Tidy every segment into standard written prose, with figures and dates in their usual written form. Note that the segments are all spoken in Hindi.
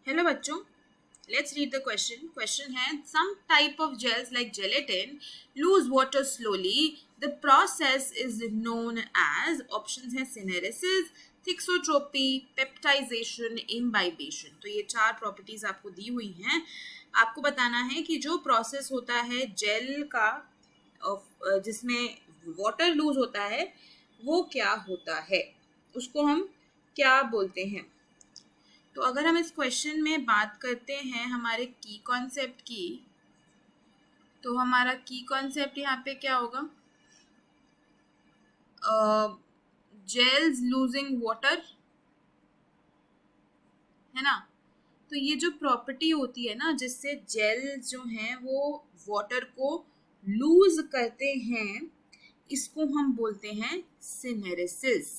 हेलो बच्चों, let's read the question. Question है some type of gels like gelatin lose water slowly. The process is known as. Options हैं सिनेरेसिस, थिक्सोट्रोपी, पेप्टाइजेशन, इम्बाइबेशन. तो ये चार प्रॉपर्टीज आपको दी हुई हैं. आपको बताना है कि जो प्रोसेस होता है जेल का जिसमें वाटर लूज होता है वो क्या होता है, उसको हम क्या बोलते हैं. तो अगर हम इस क्वेश्चन में बात करते हैं हमारे की कॉन्सेप्ट की, तो हमारा की कॉन्सेप्ट यहाँ पे क्या होगा? जेल्स लूजिंग वाटर, है ना. तो ये जो प्रॉपर्टी होती है ना जिससे जेल जो हैं वो वाटर को लूज करते हैं, इसको हम बोलते हैं सिनेरेसिस.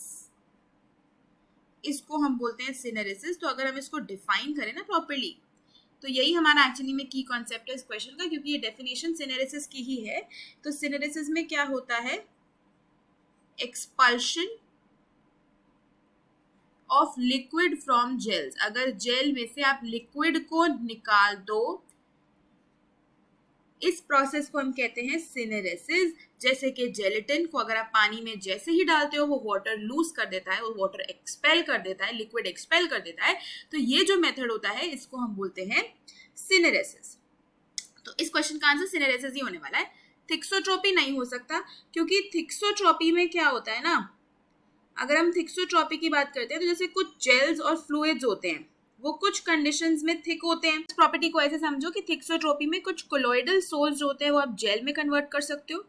इसको हम बोलते हैं सिनेरेसिस. तो अगर हम इसको डिफाइन करें ना प्रॉपर्ली, तो यही हमारा एक्चुअली में की कॉन्सेप्ट है इस क्वेश्चन का, क्योंकि ये डेफिनेशन सिनेरेसिस की ही है. तो सिनेरेसिस में क्या होता है? Expulsion of liquid from gels. अगर जेल में से आप लिक्विड को निकाल दो, इस प्रोसेस को हम कहते हैं सिनेरेसिस. जैसे कि जेलेटिन को अगर आप पानी में जैसे ही डालते हो वो वाटर लूज कर देता है, वो वाटर एक्सपेल कर देता है, लिक्विड एक्सपेल कर देता है. तो ये जो मेथड होता है इसको हम बोलते हैं सिनेरेसिस. तो इस क्वेश्चन का आंसर सिनेरेसिस ही होने वाला है. थिक्सोट्रोपी नहीं हो सकता, क्योंकि थिक्सोट्रोपी में क्या होता है ना, अगर हम थिक्सोट्रोपी की बात करते हैं तो जैसे कुछ जेल्स और फ्लूइड्स होते हैं वो कुछ कंडीशंस में थिक होते हैं. इस प्रॉपर्टी को ऐसे समझो कि थिक्सोट्रोपी में कुछ कोलॉइडल सोल्स जो होते हैं वो आप जेल में कन्वर्ट कर सकते हो,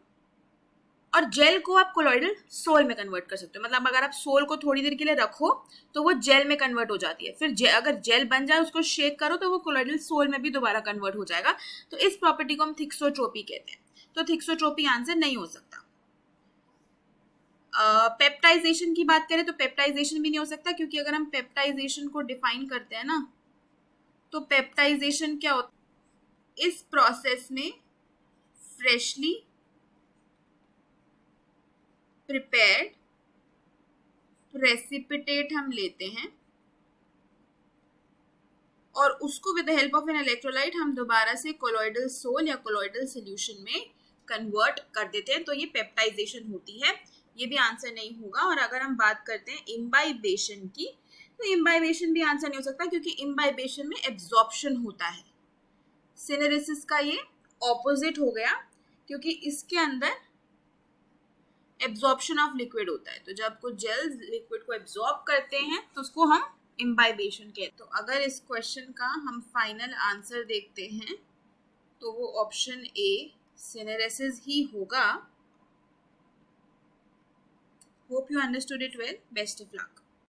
और जेल को आप कोलॉइडल सोल में कन्वर्ट कर सकते हो. मतलब अगर आप सोल को थोड़ी देर के लिए रखो तो वो जेल में कन्वर्ट हो जाती है. फिर अगर जेल बन जाए उसको शेक करो तो वो कोलॉइडल सोल में भी दोबारा कन्वर्ट हो जाएगा. तो इस प्रॉपर्टी को हम थिक्सोट्रोपी कहते हैं. तो थिक्सोट्रोपी आंसर नहीं हो सकता. पेप्टाइजेशन की बात करें तो पेप्टाइजेशन भी नहीं हो सकता, क्योंकि अगर हम पेप्टाइजेशन को डिफाइन करते हैं ना, तो पेप्टाइजेशन क्या होता है? इस प्रोसेस में फ्रेशली प्रिपेयर्ड प्रेसिपिटेट हम लेते हैं और उसको with the help of an electrolyte हम दोबारा से कोलॉइडल सोल या कोलॉइडल सॉल्यूशन में कन्वर्ट कर देते हैं. तो ये पेप्टाइजेशन होती है. ये भी आंसर नहीं होगा. और अगर हम बात करते हैं इम्बाइबेशन की, तो इम्बाइबेशन भी आंसर नहीं हो सकता, क्योंकि इम्बाइबेशन में एब्जॉर्प्शन होता है. सिनेरेसिस का ये ऑपोजिट हो गया, क्योंकि इसके अंदर एब्जॉर्प्शन ऑफ लिक्विड होता है. तो जब कुछ जेल्स लिक्विड को एब्जॉर्ब करते हैं तो उसको हम इम्बाइबेशन कहते हैं. तो अगर इस क्वेश्चन का हम फाइनल आंसर देखते हैं तो वो ऑप्शन ए सिनेरेसिस ही होगा. Hope you understood it well. Best of luck.